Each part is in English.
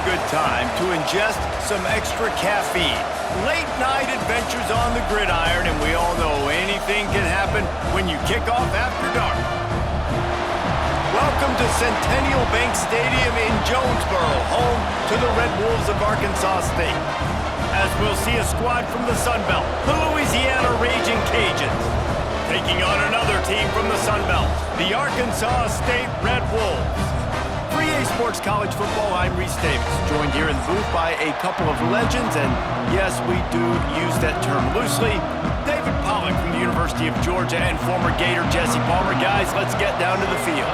good time to ingest some extra caffeine. Late night adventures on the gridiron, and we all know anything can happen when you kick off after dark. Welcome to Centennial Bank Stadium in Jonesboro, home to the Red Wolves of Arkansas State. As we'll see a squad from the Sun Belt, the Louisiana Raging Cajuns, taking on another team from the Sun Belt, the Arkansas State Red Wolves. For EA Sports College Football, I'm Reese Davis, joined here in the booth by a couple of legends, and yes, we do use that term loosely. David Pollack from the University of Georgia and former Gator Jesse Palmer. Guys, let's get down to the field.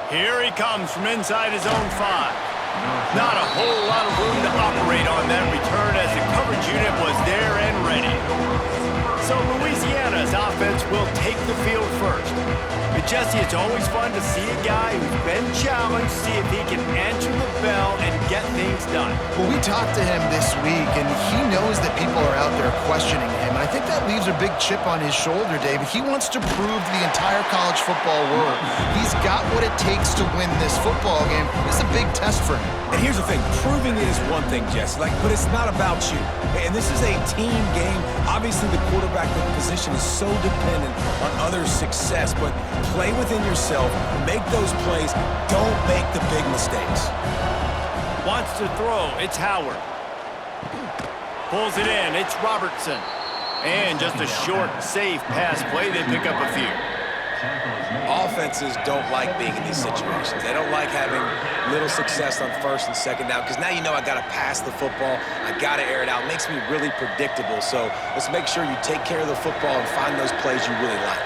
Here he comes from inside his own 5. Not a whole lot of room to operate on that return as the coverage unit was there and ready. So Louisiana's offense will take the field first. But Jesse, it's always fun to see a guy who's been challenged, see if he can answer the bell and get things done. Well, we talked to him this week, and he knows that people are out there questioning him. And I think that leaves a big chip on his shoulder, David. He wants to prove to the entire college football world he's got what it takes to win this football game. This is a big test for him. And here's the thing, proving it is one thing, Jesse, but it's not about you. And this is a team game. Obviously, the quarterback position is so dependent on others' success, but play within yourself, make those plays, don't make the big mistakes. Wants to throw, it's Howard. Pulls it in, it's Robertson. And just a short, safe pass play, they pick up a few. Offenses don't like being in these situations. They don't like having little success on first and second down because now you know I got to pass the football. I got to air it out. It makes me really predictable. So let's make sure you take care of the football and find those plays you really like.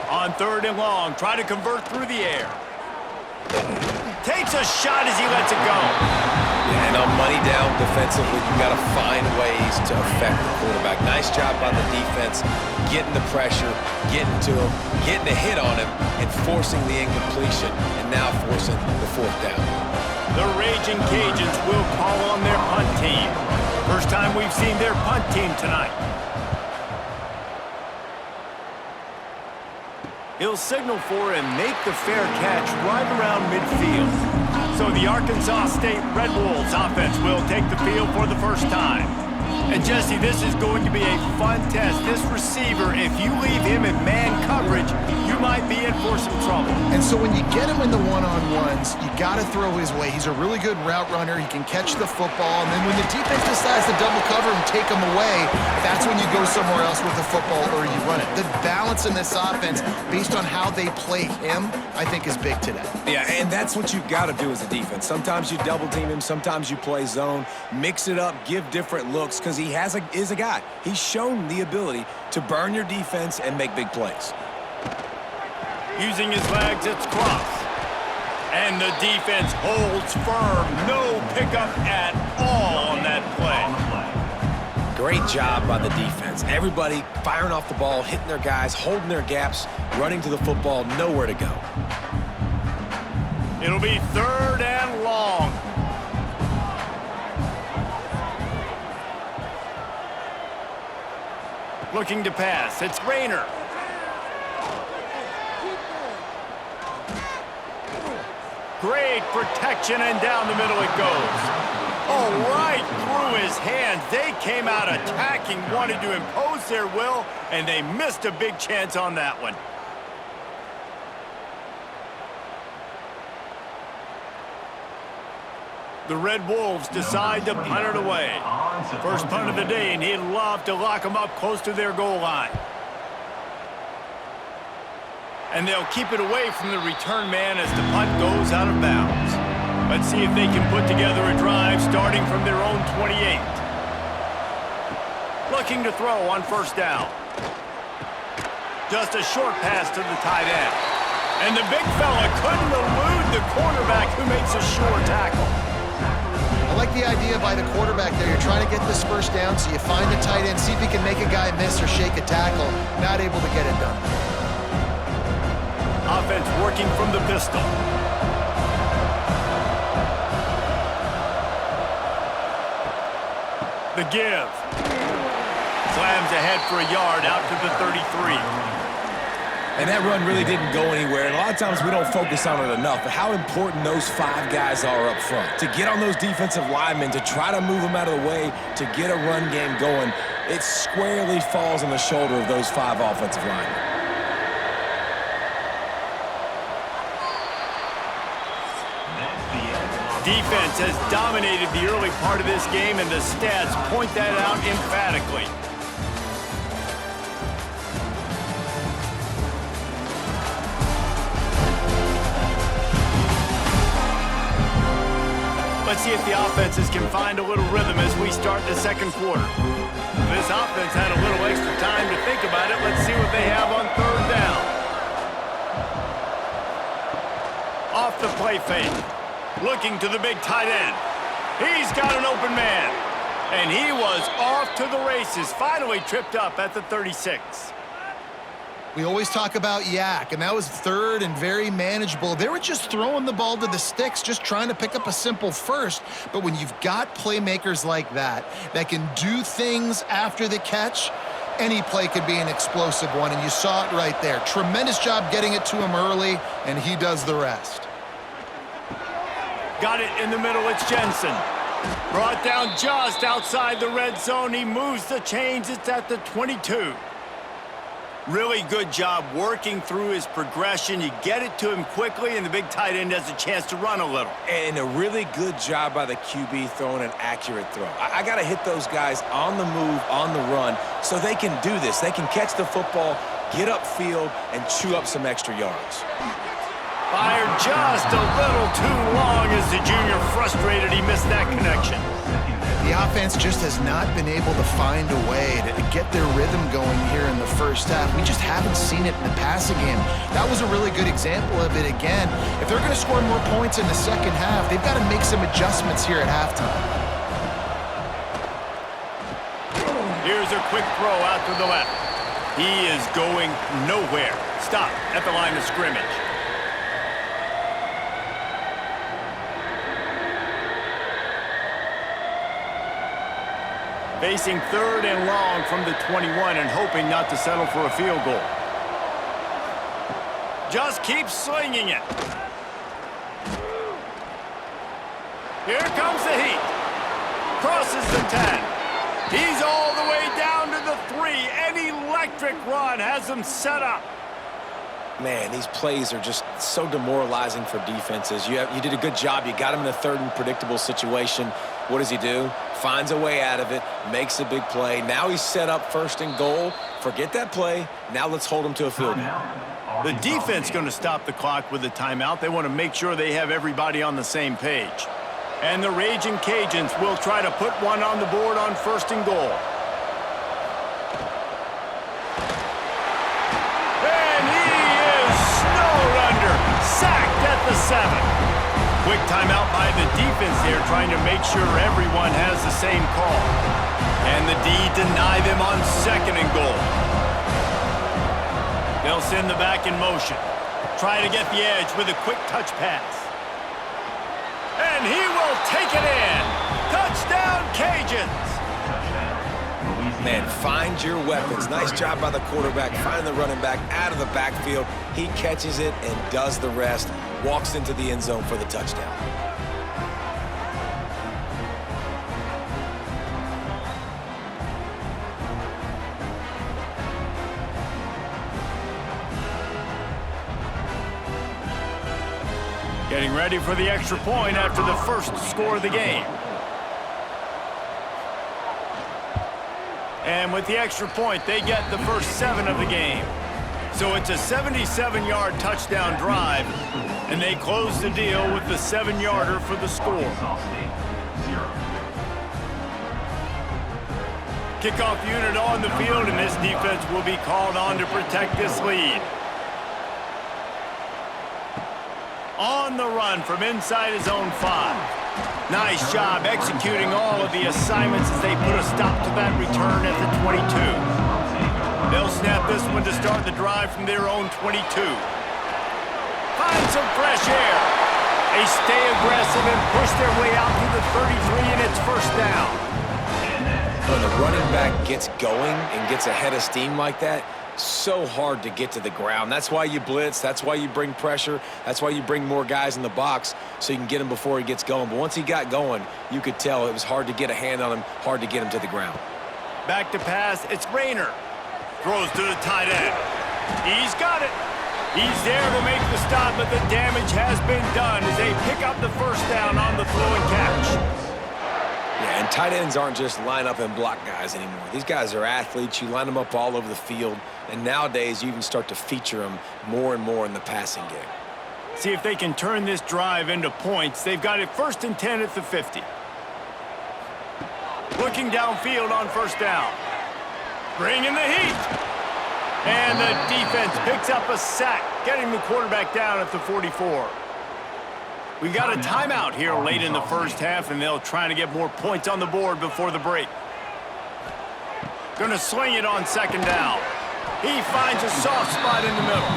On 3rd and long, try to convert through the air. Takes a shot as he lets it go. And on money down defensively, you got to find ways to affect the quarterback. Nice job by the defense, getting the pressure, getting to him, getting a hit on him, and forcing the incompletion, and now forcing the 4th down. The Raging Cajuns will call on their punt team. First time we've seen their punt team tonight. He'll signal for and make the fair catch right around midfield. So the Arkansas State Red Wolves offense will take the field for the first time. And Jesse, this is going to be a fun test. This receiver, if you leave him in man coverage, you might be in for some trouble. And so when you get him in the one-on-ones, you got to throw his way. He's a really good route runner. He can catch the football. And then when the defense decides to double cover and take him away, that's when you go somewhere else with the football or you run it. The balance in this offense, based on how they play him, I think is big today. Yeah, and that's what you've got to do as a defense. Sometimes you double team him, sometimes you play zone, mix it up, give different looks, because he is a guy. He's shown the ability to burn your defense and make big plays. Using his legs, it's cross. And the defense holds firm. No pickup at all on that play. Great job by the defense. Everybody firing off the ball, hitting their guys, holding their gaps, running to the football, nowhere to go. It'll be 3rd and long. Looking to pass, it's Rayner. Great protection, and down the middle it goes. Oh, right through his hands. They came out attacking, wanted to impose their will, and they missed a big chance on that one. The Red Wolves decide to punt it away. First punt of the day, and he'd love to lock them up close to their goal line. And they'll keep it away from the return man as the punt goes out of bounds. Let's see if they can put together a drive starting from their own 28. Looking to throw on 1st down. Just a short pass to the tight end. And the big fella couldn't elude the quarterback who makes a sure tackle. I like the idea by the quarterback there. You're trying to get this 1st down, so you find the tight end, see if he can make a guy miss or shake a tackle. Not able to get it done. Offense working from the pistol. The give. ahead for a yard out to the 33. And that run really didn't go anywhere. And a lot of times we don't focus on it enough, but how important those 5 guys are up front. To get on those defensive linemen, to try to move them out of the way, to get a run game going, it squarely falls on the shoulder of those 5 offensive linemen. Defense has dominated the early part of this game, and the stats point that out emphatically. Let's see if the offenses can find a little rhythm as we start the second quarter. This offense had a little extra time to think about it. Let's see what they have on third down. Off the play fake. Looking to the big tight end. He's got an open man. And he was off to the races. Finally tripped up at the 36. We always talk about yak, and that was third and very manageable. They were just throwing the ball to the sticks, just trying to pick up a simple first. But when you've got playmakers like that can do things after the catch, any play could be an explosive one, and you saw it right there. Tremendous job getting it to him early, and he does the rest. Got it in the middle, it's Jensen. Brought down just outside the red zone. He moves the chains, it's at the 22. Really good job working through his progression. You get it to him quickly, and the big tight end has a chance to run a little. And a really good job by the QB throwing an accurate throw. I got to hit those guys on the move, on the run, so they can do this. They can catch the football, get upfield, and chew up some extra yards. Fired just a little too long as the junior frustrated. He missed that connection. The offense just has not been able to find a way to get their rhythm going here in the first half. We just haven't seen it in the passing game. That was a really good example of it again. If they're going to score more points in the second half, they've got to make some adjustments here at halftime. Here's a quick throw out to the left. He is going nowhere. Stop at the line of scrimmage. Facing third and long from the 21 and hoping not to settle for a field goal. Just keep slinging it. Here comes the heat. Crosses the 10. He's all the way down to the 3. An electric run has him set up. Man, these plays are just so demoralizing for defenses. You did a good job. You got him in a third and predictable situation. What does he do? Finds a way out of it, makes a big play. Now he's set up first and goal. Forget that play. Now let's hold him to a field goal. The defense going to stop the clock with a timeout. They want to make sure they have everybody on the same page. And the Raging Cajuns will try to put one on the board on first and goal. And he is snowed under. Sacked at the 7. Quick timeout by the defense there, trying to make sure everyone has the same call. And the D deny them on second and goal. They'll send the back in motion. Try to get the edge with a quick touch pass. And he will take it in. Touchdown, Cajuns. Man, find your weapons. Nice job by the quarterback, finding the running back out of the backfield. He catches it and does the rest. Walks into the end zone for the touchdown. Getting ready for the extra point after the first score of the game. And with the extra point, they get the first 7 of the game. So it's a 77-yard touchdown drive, and they close the deal with the 7-yarder for the score. Kickoff unit on the field, and this defense will be called on to protect this lead. On the run from inside his own 5. Nice job executing all of the assignments as they put a stop to that return at the 22. They'll snap this one to start the drive from their own 22. Find some fresh air. They stay aggressive and push their way out to the 33, and it's first down. when the running back gets going and gets ahead of steam like that, so hard to get to the ground. That's why you blitz. That's why you bring pressure. That's why you bring more guys in the box so you can get him before he gets going. But once he got going, you could tell it was hard to get a hand on him, hard to get him to the ground. Back to pass. It's Rayner. Throws to the tight end. He's got it. He's there to make the stop, but the damage has been done as they pick up the first down on the throw and catch. Yeah, and tight ends aren't just line up and block guys anymore. These guys are athletes. You line them up all over the field, and nowadays you even start to feature them more and more in the passing game. See if they can turn this drive into points. They've got it 1st and 10 at the 50. Looking downfield on first down. Bringing the heat. And the defense picks up a sack, getting the quarterback down at the 44. We got a timeout here late in the first half, and they'll try to get more points on the board before the break. Gonna swing it on second down. He finds a soft spot in the middle.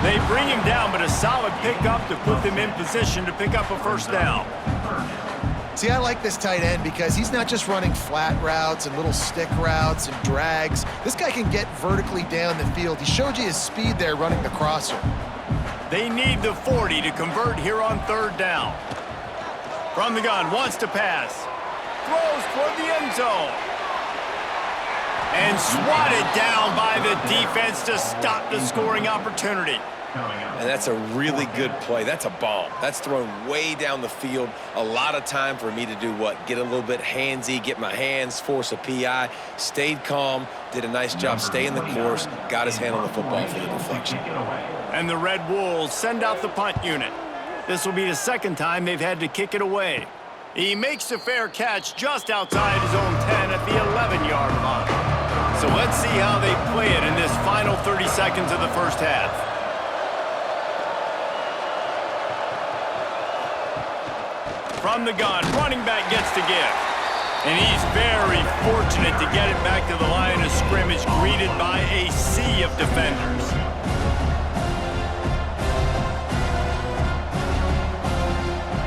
They bring him down, but a solid pickup to put them in position to pick up a first down. See, I like this tight end because he's not just running flat routes and little stick routes and drags. This guy can get vertically down the field. He showed you his speed there running the crosser. They need the 40 to convert here on third down. From the gun, wants to pass. Throws toward the end zone. And swatted down by the defense to stop the scoring opportunity. And that's a really good play. That's a bomb. That's thrown way down the field. A lot of time for me to do what? Get a little bit handsy, get my hands, force a PI. Stayed calm, did a nice job staying the course, got his hand on the football for the deflection. And the Red Wolves send out the punt unit. This will be the second time they've had to kick it away. He makes a fair catch just outside his own 10 at the 11-yard line. So let's see how they play it in this final 30 seconds of the first half. From the gun, running back gets to give. And he's very fortunate to get it back to the line of scrimmage, greeted by a sea of defenders.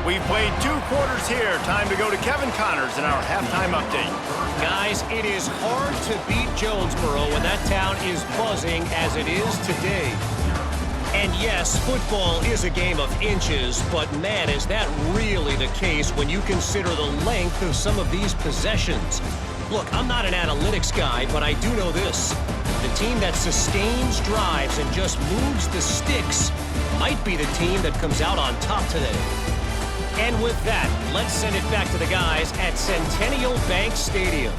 We've played 2 quarters here. Time to go to Kevin Connors in our halftime update. Guys, it is hard to beat Jonesboro when that town is buzzing as it is today. And yes, football is a game of inches, but man, is that really the case when you consider the length of some of these possessions. Look, I'm not an analytics guy, but I do know this. The team that sustains drives and just moves the sticks might be the team that comes out on top today. And with that, let's send it back to the guys at Centennial Bank Stadium.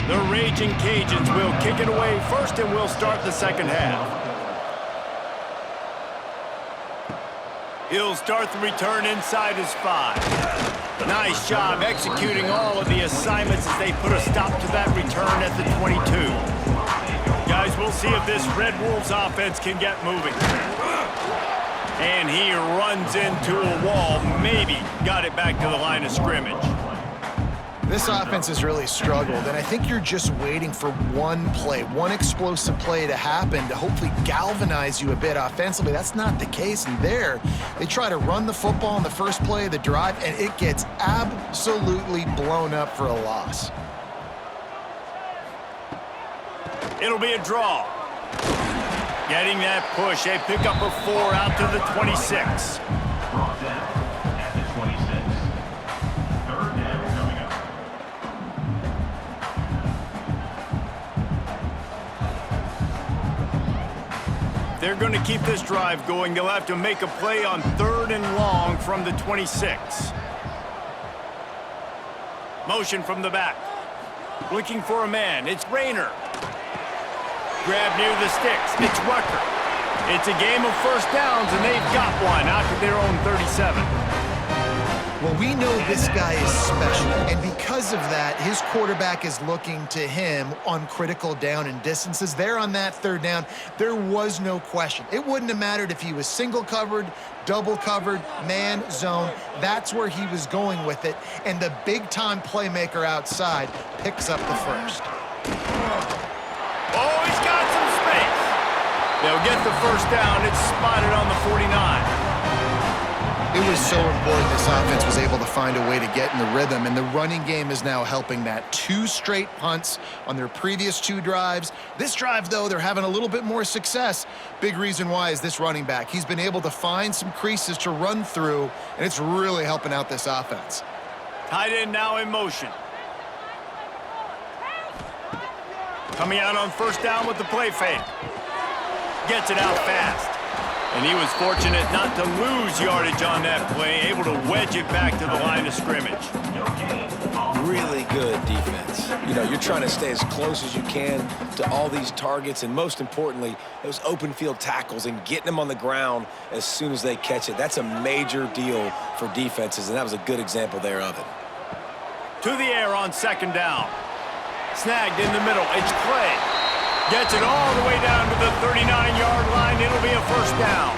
The Raging Cajuns will kick it away first, and we'll start the second half. He'll start the return inside his 5. Nice job executing all of the assignments as they put a stop to that return at the 22. Guys, we'll see if this Red Wolves offense can get moving. And he runs into a wall, maybe got it back to the line of scrimmage. This offense has really struggled, and I think you're just waiting for one play, one explosive play to happen to hopefully galvanize you a bit offensively. That's not the case, and there, they try to run the football in the first play of the drive, and it gets absolutely blown up for a loss. It'll be a draw. Getting that push, a pickup of 4 out to the 26. They're going to keep this drive going. They'll have to make a play on 3rd and long from the 26. Motion from the back. Looking for a man. It's Rayner. Grab near the sticks. It's Rucker. It's a game of first downs, and they've got one out to their own 37. Well, we know this guy is special, and because of that, his quarterback is looking to him on critical down and distances. There on that 3rd down, there was no question. It wouldn't have mattered if he was single covered, double covered, man, zone. That's where he was going with it, and the big-time playmaker outside picks up the first. Oh, he's got some space. They'll get the first down. It's spotted on the 49. It was so important this offense was able to find a way to get in the rhythm, and the running game is now helping that. 2 straight punts on their previous 2 drives. This drive, though, they're having a little bit more success. Big reason why is this running back. He's been able to find some creases to run through, and it's really helping out this offense. Tight end now in motion. Coming out on first down with the play fake. Gets it out fast. And he was fortunate not to lose yardage on that play, able to wedge it back to the line of scrimmage. Really good defense. You know, you're trying to stay as close as you can to all these targets, and most importantly, those open field tackles and getting them on the ground as soon as they catch it. That's a major deal for defenses, and that was a good example there of it. To the air on second down. Snagged in the middle. It's Clay. Gets it all the way down to the 39-yard line. It'll be a first down.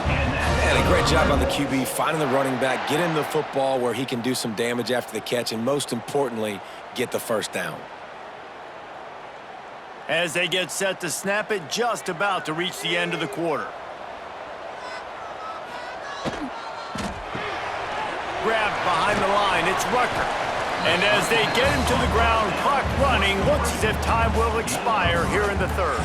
And a great job on the QB, finding the running back, get him the football where he can do some damage after the catch, and most importantly, get the first down. As they get set to snap it, just about to reach the end of the quarter. Grabbed behind the line. It's Rucker. And as they get him to the ground, clock running, looks as if time will expire here in the third.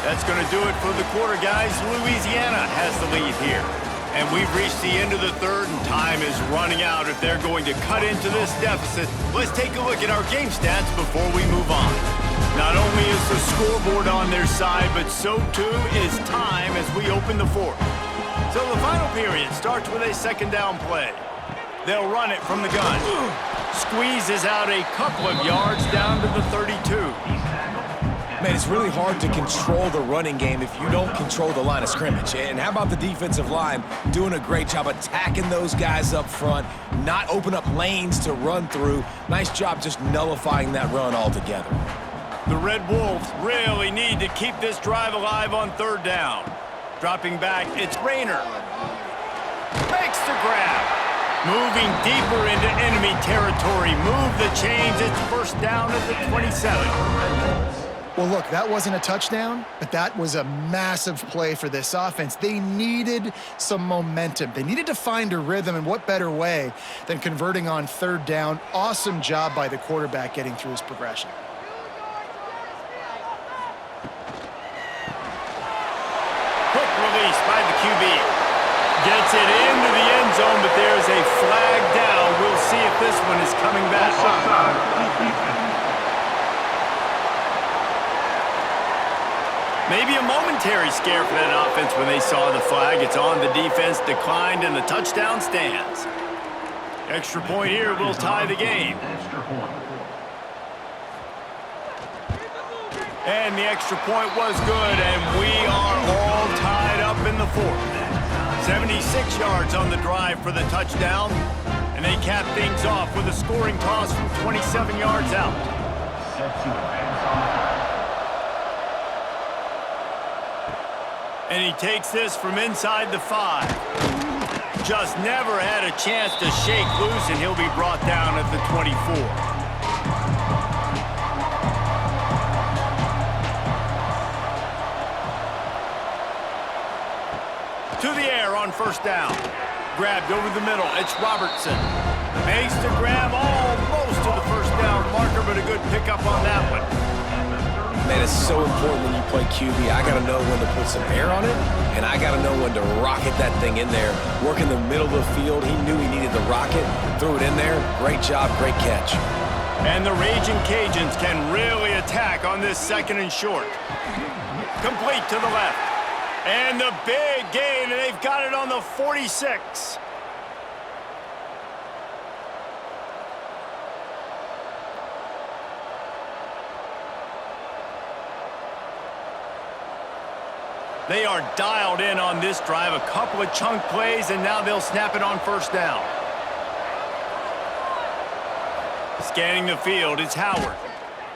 That's going to do it for the quarter, guys. Louisiana has the lead here. And we've reached the end of the third, and time is running out if they're going to cut into this deficit. Let's take a look at our game stats before we move on. Not only is the scoreboard on their side, but so too is time as we open the fourth. So the final period starts with a second down play. They'll run it from the gun. Squeezes out a couple of yards down to the 32. Man, it's really hard to control the running game if you don't control the line of scrimmage. And how about the defensive line doing a great job attacking those guys up front, not open up lanes to run through. Nice job just nullifying that run altogether. The Red Wolves really need to keep this drive alive on third down. Dropping back, it's Rayner. Makes the grab. Moving deeper into enemy territory. Move the chains. It's first down at the 27. Well, look, that wasn't a touchdown, but that was a massive play for this offense. They needed some momentum. They needed to find a rhythm, and what better way than converting on third down. Awesome job by the quarterback getting through his progression. Quick release by the QB. Gets it into the end zone, but there's a flag down. We'll see if this one is coming back. Maybe a momentary scare for that offense when they saw the flag. It's on, the defense declined, and the touchdown stands. Extra point here will tie the game. And the extra point was good, and we are all tied up in the fourth. 76 yards on the drive for the touchdown, and they cap things off with a scoring toss from 27 yards out. And he takes this from inside the 5. Just never had a chance to shake loose, and he'll be brought down at the 24. To the air on first down. Grabbed over the middle. It's Robertson. Makes the grab almost to the first down marker, but a good pickup on that one. Man, it's so important when you play QB. I got to know when to put some air on it, and I got to know when to rocket that thing in there. Work in the middle of the field. He knew he needed the rocket. Threw it in there. Great job, great catch. And the Raging Cajuns can really attack on this second and short. Complete to the left. And the big gain, and they've got it on the 46. They are dialed in on this drive. A couple of chunk plays, and now they'll snap it on first down. Scanning the field, it's Howard.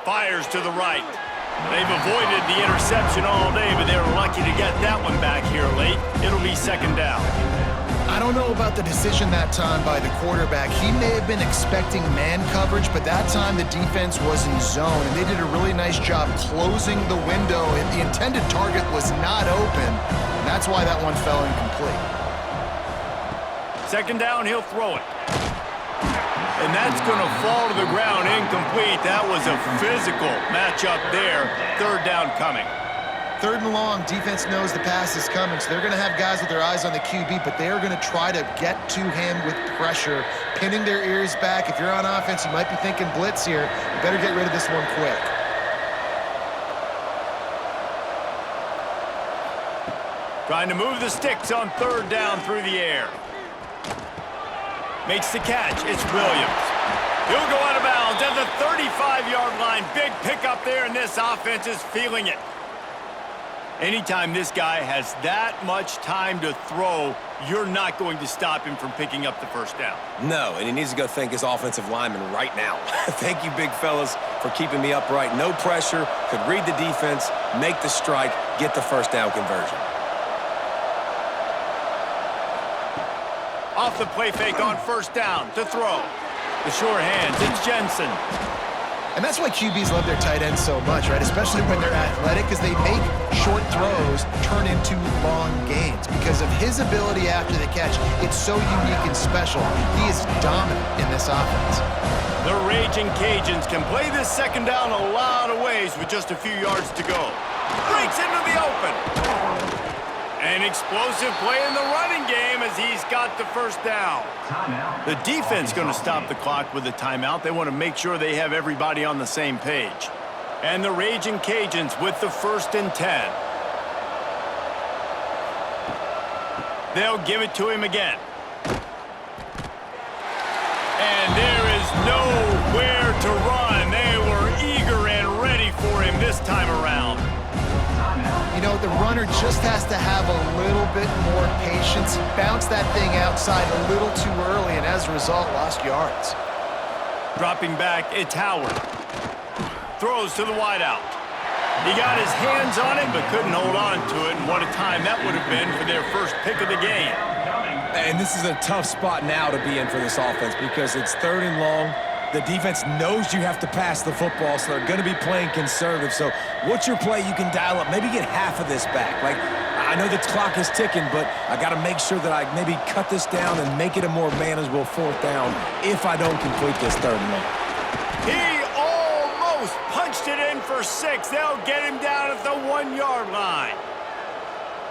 Fires to the right. They've avoided the interception all day, but they're lucky to get that one back here late. It'll be second down. I I don't know about the decision that time by the quarterback. He may have been expecting man coverage, but that time the defense was in zone, and they did a really nice job closing the window, and the intended target was not open, and that's why that one fell incomplete. Second down, he'll throw it. And that's going to fall to the ground incomplete. That was a physical matchup there. Third down coming. Third and long, defense knows the pass is coming, so they're going to have guys with their eyes on the QB, but they are going to try to get to him with pressure, pinning their ears back. If you're on offense, you might be thinking blitz here. You better get rid of this one quick. Trying to move the sticks on third down through the air. Makes the catch. It's Williams. He'll go out of bounds at the 35-yard line. Big pickup there, and this offense is feeling it. Anytime this guy has that much time to throw, you're not going to stop him from picking up the first down. No, and he needs to go thank his offensive lineman right now. Thank you, big fellas, for keeping me upright. No pressure, could read the defense, make the strike, get the first down conversion. Off the play fake on first down to throw. The sure hands, it's Jensen. And that's why QBs love their tight ends so much, right? Especially when they're athletic, because they make short throws turn into long gains. Because of his ability after the catch, it's so unique and special. He is dominant in this offense. The Raging Cajuns can play this second down a lot of ways with just a few yards to go. Breaks into the open. An explosive play in the running game as he's got the first down. Timeout. The defense going to stop the clock with a timeout. They want to make sure they have everybody on the same page. And the Raging Cajuns with the 1st and 10. They'll give it to him again. And there is nowhere to run. They were eager and ready for him this time around. You know, the runner just has to have a little bit more patience. Bounce that thing outside a little too early, and as a result, lost yards. Dropping back, it's Howard. Throws to the wideout. He got his hands on it, but couldn't hold on to it. And what a time that would have been for their first pick of the game. And this is a tough spot now to be in for this offense because it's 3rd and long. The defense knows you have to pass the football, so they're going to be playing conservative. So what's your play you can dial up? Maybe get half of this back. Like, I know the clock is ticking, but I got to make sure that I maybe cut this down and make it a more manageable 4th down if I don't complete this 3rd and long. He almost punched it in for 6. They'll get him down at the 1-yard line.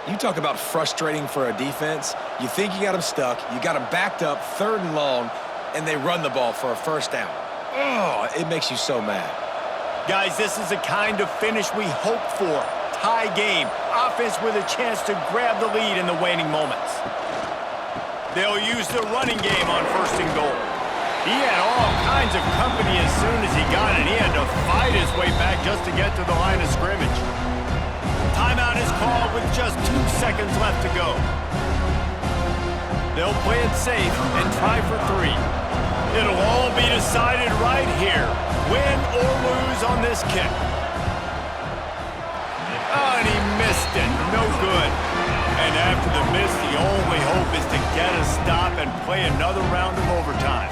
You talk about frustrating for a defense. You think you got him stuck. You got him backed up, 3rd and long, and they run the ball for a first down. Oh, it makes you so mad. Guys, this is the kind of finish we hope for. Tie game. Offense with a chance to grab the lead in the waning moments. They'll use the running game on 1st and goal. He had all kinds of company as soon as he got it. He had to fight his way back just to get to the line of scrimmage. Timeout is called with just 2 seconds left to go. They'll play it safe and try for 3. It'll all be decided right here. Win or lose on this kick. Oh, and he missed it. No good. And after the miss, the only hope is to get a stop and play another round of overtime.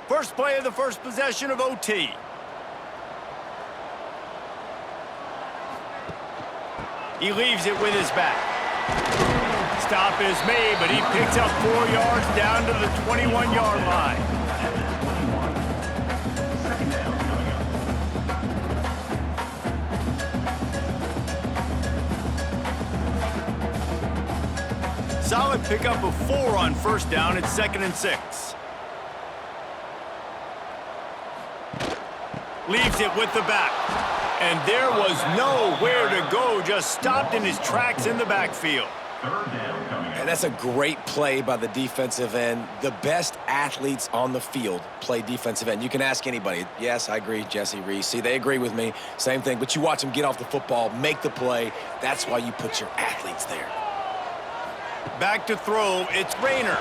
First play of the first possession of OT. He leaves it with his back. Stop is made, but he picks up 4 yards down to the 21-yard line. Solid pickup of 4 on first down. It's 2nd and 6. Leaves it with the back. And there was nowhere to go, just stopped in his tracks in the backfield. And that's a great play by the defensive end. The best athletes on the field play defensive end. You can ask anybody. Yes, I agree, Jesse Reese. See, they agree with me. Same thing. But you watch them get off the football, make the play. That's why you put your athletes there. Back to throw, it's Rayner.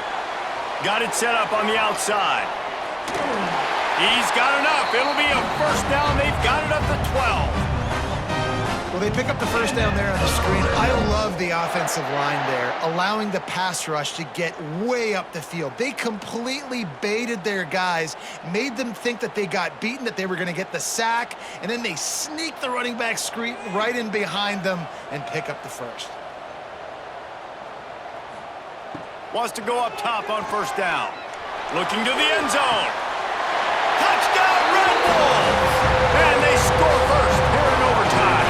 Got it set up on the outside. He's got enough. It'll be a first down. They've got it up to 12. Well, they pick up the first down there on the screen. I love the offensive line there, allowing the pass rush to get way up the field. They completely baited their guys, made them think that they got beaten, that they were going to get the sack, and then they sneak the running back screen right in behind them and pick up the first. Wants to go up top on first down. Looking to the end zone. Touchdown, Red Wolves! And they score first here in overtime.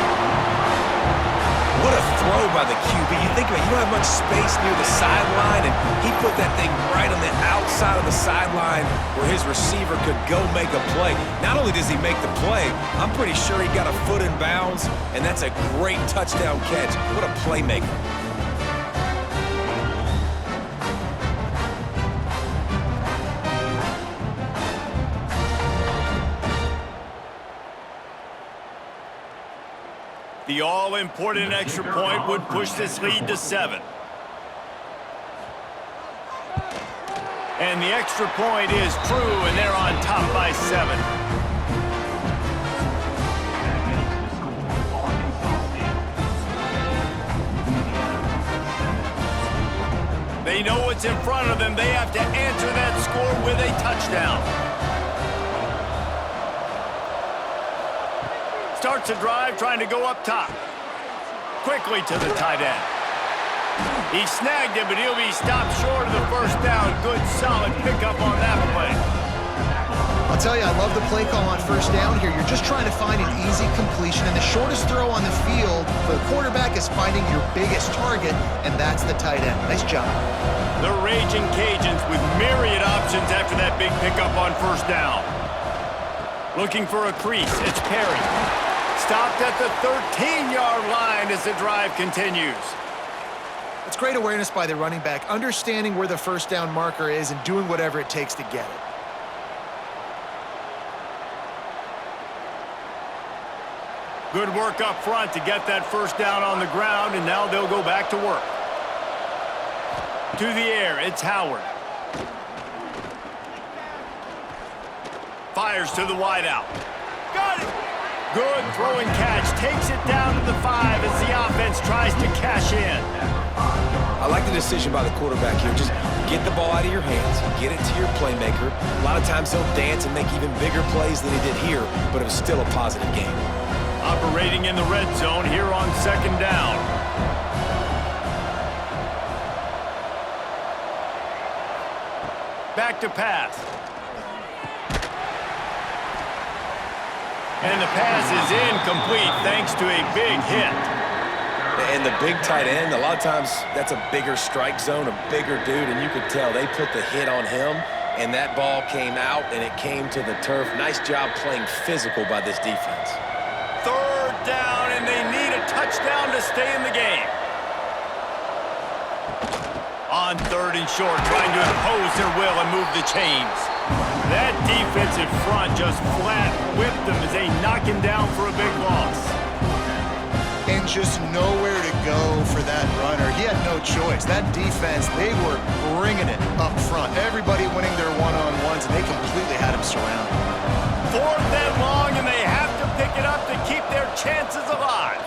What a throw by the QB. You think about it, you don't have much space near the sideline, and he put that thing right on the outside of the sideline where his receiver could go make a play. Not only does he make the play, I'm pretty sure he got a foot in bounds, and that's a great touchdown catch. What a playmaker. The all-important extra point would push this lead to 7. And the extra point is true, and they're on top by 7. They know what's in front of them. They have to answer that score with a touchdown. Starts a drive trying to go up top. Quickly to the tight end. He snagged it, but he'll be stopped short of the first down. Good, solid pickup on that play. I'll tell you, I love the play call on first down here. You're just trying to find an easy completion, and the shortest throw on the field for the quarterback is finding your biggest target, and that's the tight end. Nice job. The Raging Cajuns with myriad options after that big pickup on first down. Looking for a crease, it's Perry. Stopped at the 13-yard line as the drive continues. It's great awareness by the running back, understanding where the first down marker is and doing whatever it takes to get it. Good work up front to get that first down on the ground, and now they'll go back to work. To the air, it's Howard. Fires to the wideout. Got it! Good throwing catch. Takes it down to the 5 as the offense tries to cash in. I like the decision by the quarterback here. Just get the ball out of your hands, get it to your playmaker. A lot of times he'll dance and make even bigger plays than he did here, but it was still a positive game. Operating in the red zone here on second down. Back to pass. And the pass is incomplete thanks to a big hit. And the big tight end, a lot of times that's a bigger strike zone, a bigger dude, and you could tell they put the hit on him, and that ball came out, and it came to the turf. Nice job playing physical by this defense. Third down, and they need a touchdown to stay in the game. On third and short, trying to impose their will and move the chains. That defensive front just flat whipped them as they knock him down for a big loss. And just nowhere to go for that runner. He had no choice. That defense, they were bringing it up front. Everybody winning their one-on-ones, and they completely had him surrounded. Fourth and long, and they have to pick it up to keep their chances alive.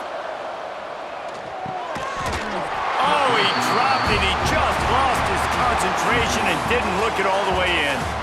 Oh, he dropped it. He just lost his concentration and didn't look it all the way in.